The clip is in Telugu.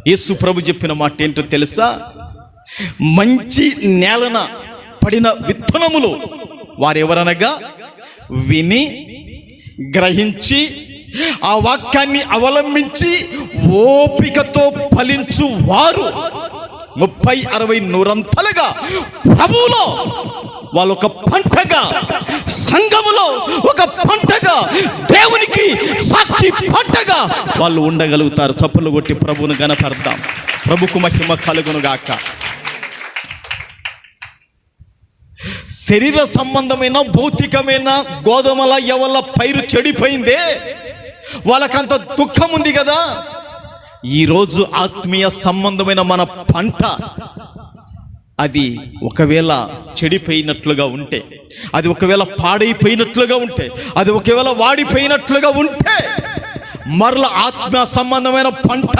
యేసు ప్రభు చెప్పిన మాట ఏంటో తెలుసా? మంచి నేలన పడిన విత్తనములు వారెవరనగా విని గ్రహించి ఆ వాక్యాన్ని అవలంబించి ఓపికతో ఫలించు వారు 30, 60, 100 ప్రభువులో వాళ్ళు ఒక పంటగా, సంఘములో ఒక పంటగా, దేవునికి సాక్షి పంటగా వాళ్ళు ఉండగలుగుతారు. చప్పులు కొట్టి ప్రభువును గణపడతాం. ప్రభుకు మహిమ కలుగును గాక. శరీర సంబంధమైన భౌతికమైన గోధుమల ఎవల పైరు చెడిపోయిందే, వాళ్ళకంత దుఃఖం ఉంది కదా. ఈరోజు ఆత్మీయ సంబంధమైన మన పంట అది ఒకవేళ చెడిపోయినట్లుగా ఉంటే, అది ఒకవేళ పాడైపోయినట్లుగా ఉంటే, అది ఒకవేళ వాడిపోయినట్లుగా ఉంటే, మరల ఆత్మ సంబంధమైన పంట